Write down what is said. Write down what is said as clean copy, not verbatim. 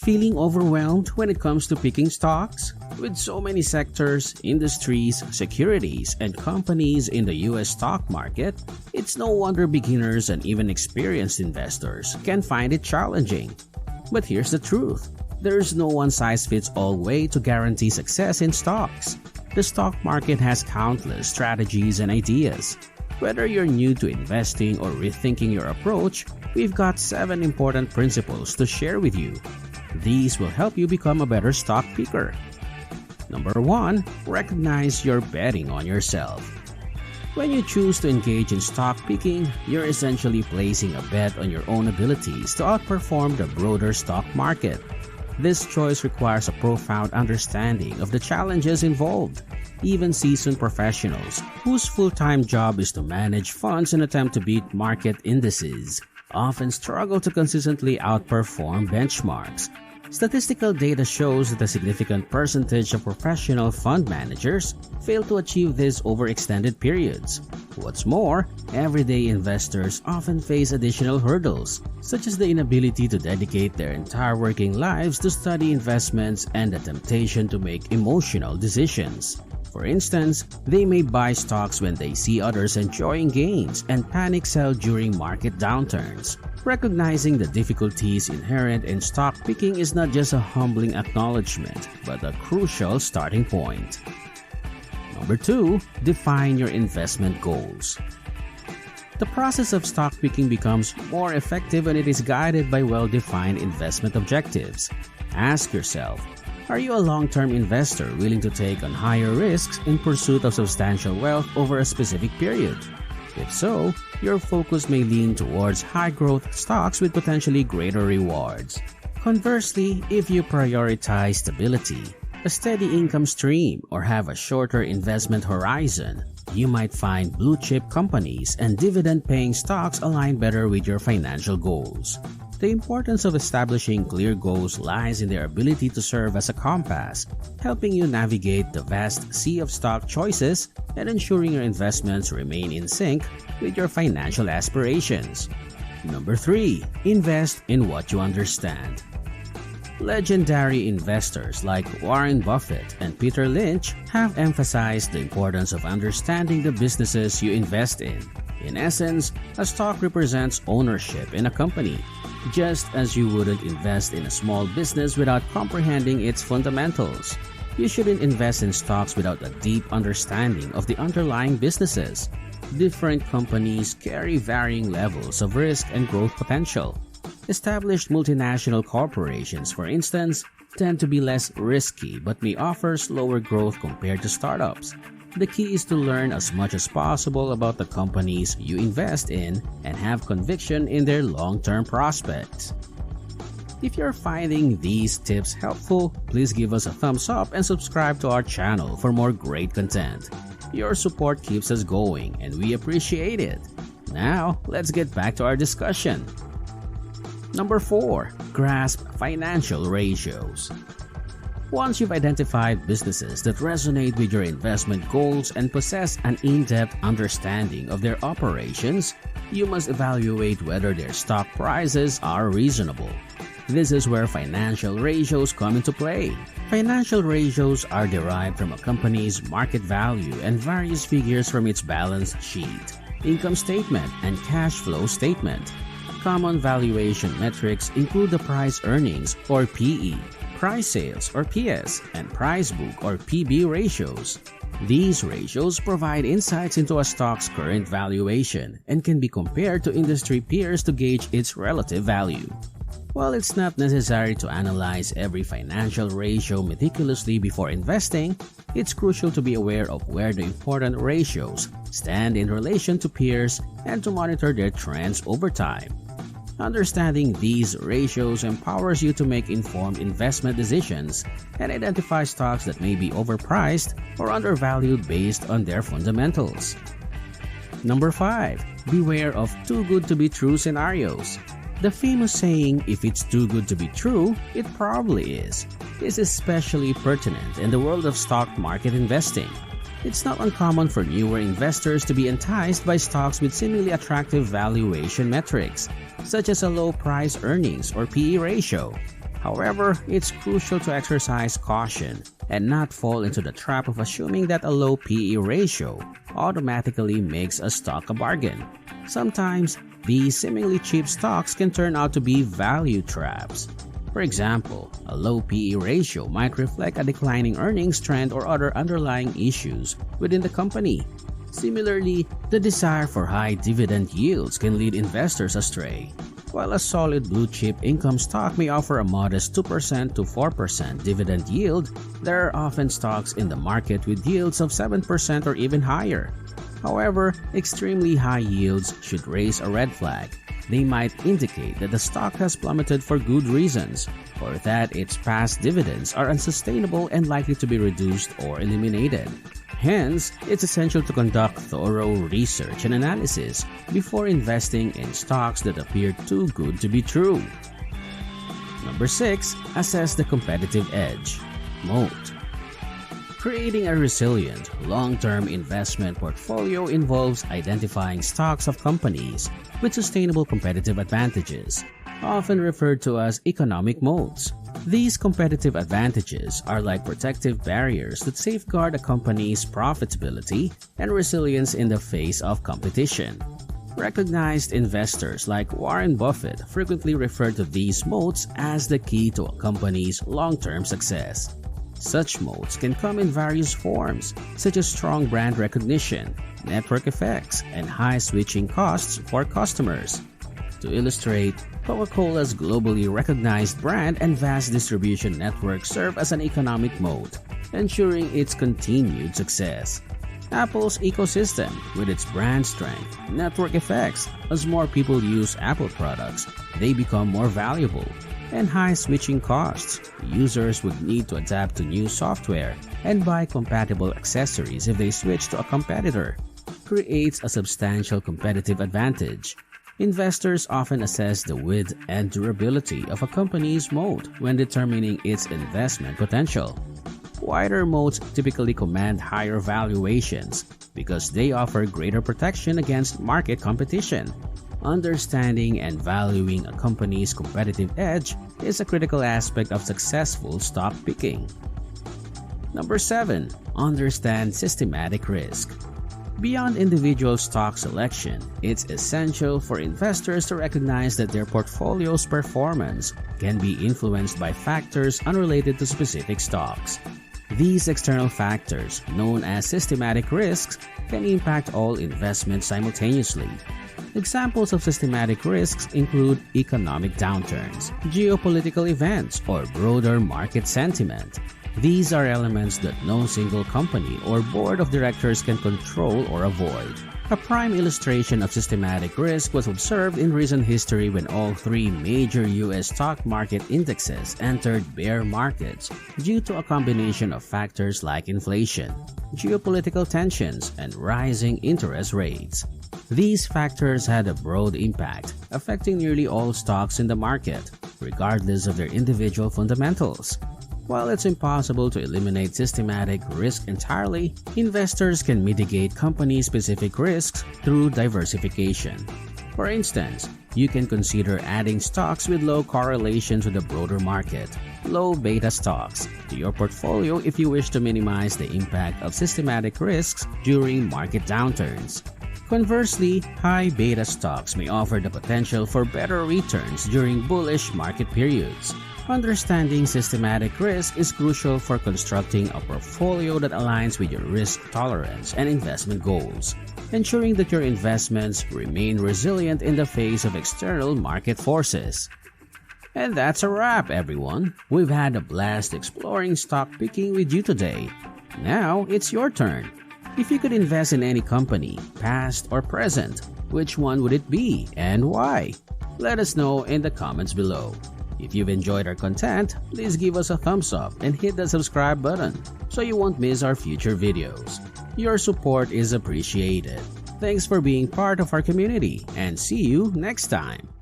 Feeling overwhelmed when it comes to picking stocks? With so many sectors, industries, securities, and companies in the US stock market, it's no wonder beginners and even experienced investors can find it challenging. But here's the truth. There's no one-size-fits-all way to guarantee success in stocks. The stock market has countless strategies and ideas. Whether you're new to investing or rethinking your approach, we've got 7 important principles to share with you. These will help you become a better stock picker. Number 1. Recognize you're betting on yourself. When you choose to engage in stock picking, you're essentially placing a bet on your own abilities to outperform the broader stock market. This choice requires a profound understanding of the challenges involved. Even seasoned professionals, whose full-time job is to manage funds and attempt to beat market indices, often struggle to consistently outperform benchmarks. Statistical data shows that a significant percentage of professional fund managers fail to achieve this over extended periods. What's more, everyday investors often face additional hurdles, such as the inability to dedicate their entire working lives to study investments and the temptation to make emotional decisions. For instance, they may buy stocks when they see others enjoying gains and panic sell during market downturns. Recognizing the difficulties inherent in stock picking is not just a humbling acknowledgement, but a crucial starting point. Number 2. Define your investment goals. The process of stock picking becomes more effective when it is guided by well-defined investment objectives. Ask yourself, are you a long-term investor willing to take on higher risks in pursuit of substantial wealth over a specific period? If so, your focus may lean towards high-growth stocks with potentially greater rewards. Conversely, if you prioritize stability, a steady income stream, or have a shorter investment horizon, you might find blue-chip companies and dividend-paying stocks align better with your financial goals. The importance of establishing clear goals lies in their ability to serve as a compass, helping you navigate the vast sea of stock choices and ensuring your investments remain in sync with your financial aspirations. Number 3. Invest in what you understand. Legendary investors like Warren Buffett and Peter Lynch have emphasized the importance of understanding the businesses you invest in. In essence, a stock represents ownership in a company. Just as you wouldn't invest in a small business without comprehending its fundamentals, you shouldn't invest in stocks without a deep understanding of the underlying businesses. Different companies carry varying levels of risk and growth potential. Established multinational corporations, for instance, tend to be less risky but may offer slower growth compared to startups. The key is to learn as much as possible about the companies you invest in and have conviction in their long-term prospects. If you're finding these tips helpful, please give us a thumbs up and subscribe to our channel for more great content. Your support keeps us going and we appreciate it. Now, let's get back to our discussion. Number 4. Grasp financial ratios. Once you've identified businesses that resonate with your investment goals and possess an in-depth understanding of their operations, you must evaluate whether their stock prices are reasonable. This is where financial ratios come into play. Financial ratios are derived from a company's market value and various figures from its balance sheet, income statement, and cash flow statement. Common valuation metrics include the price earnings or PE, price sales or PS, and price book or PB ratios. These ratios provide insights into a stock's current valuation and can be compared to industry peers to gauge its relative value. While it's not necessary to analyze every financial ratio meticulously before investing, it's crucial to be aware of where the important ratios stand in relation to peers and to monitor their trends over time. Understanding these ratios empowers you to make informed investment decisions and identify stocks that may be overpriced or undervalued based on their fundamentals. Number 5. Beware of too good to be true scenarios. The famous saying, "If it's too good to be true, it probably is especially pertinent in the world of stock market investing. It's not uncommon for newer investors to be enticed by stocks with seemingly attractive valuation metrics, such as a low price earnings or PE ratio. However, it's crucial to exercise caution and not fall into the trap of assuming that a low PE ratio automatically makes a stock a bargain. Sometimes, these seemingly cheap stocks can turn out to be value traps. For example, a low PE ratio might reflect a declining earnings trend or other underlying issues within the company. Similarly, the desire for high dividend yields can lead investors astray. While a solid blue-chip income stock may offer a modest 2% to 4% dividend yield, there are often stocks in the market with yields of 7% or even higher. However, extremely high yields should raise a red flag. They might indicate that the stock has plummeted for good reasons, or that its past dividends are unsustainable and likely to be reduced or eliminated. Hence, it's essential to conduct thorough research and analysis before investing in stocks that appear too good to be true. Number 6. Assess the competitive edge. Moat. Creating a resilient, long-term investment portfolio involves identifying stocks of companies with sustainable competitive advantages, often referred to as economic moats. These competitive advantages are like protective barriers that safeguard a company's profitability and resilience in the face of competition. Recognized investors like Warren Buffett frequently refer to these moats as the key to a company's long-term success. Such moats can come in various forms, such as strong brand recognition, network effects, and high switching costs for customers. To illustrate, Coca-Cola's globally recognized brand and vast distribution network serve as an economic moat, ensuring its continued success. Apple's ecosystem, with its brand strength, network effects, as more people use Apple products, they become more valuable, and high switching costs. Users would need to adapt to new software and buy compatible accessories if they switch to a competitor, creates a substantial competitive advantage. Investors often assess the width and durability of a company's moat when determining its investment potential. Wider moats typically command higher valuations because they offer greater protection against market competition. Understanding and valuing a company's competitive edge is a critical aspect of successful stock picking. Number 7. Understand systematic risk. Beyond individual stock selection, it's essential for investors to recognize that their portfolio's performance can be influenced by factors unrelated to specific stocks. These external factors, known as systematic risks, can impact all investments simultaneously. Examples of systematic risks include economic downturns, geopolitical events, or broader market sentiment. These are elements that no single company or board of directors can control or avoid. A prime illustration of systematic risk was observed in recent history when all three major U.S. stock market indexes entered bear markets due to a combination of factors like inflation, geopolitical tensions, and rising interest rates. These factors had a broad impact, affecting nearly all stocks in the market, regardless of their individual fundamentals. While it's impossible to eliminate systematic risk entirely, investors can mitigate company-specific risks through diversification. For instance, you can consider adding stocks with low correlation to the broader market, low beta stocks, to your portfolio if you wish to minimize the impact of systematic risks during market downturns. Conversely, high beta stocks may offer the potential for better returns during bullish market periods. Understanding systematic risk is crucial for constructing a portfolio that aligns with your risk tolerance and investment goals, ensuring that your investments remain resilient in the face of external market forces. And that's a wrap, everyone. We've had a blast exploring stock picking with you today. Now it's your turn. If you could invest in any company, past or present, which one would it be and why? Let us know in the comments below. If you've enjoyed our content, please give us a thumbs up and hit the subscribe button so you won't miss our future videos. Your support is appreciated. Thanks for being part of our community and see you next time.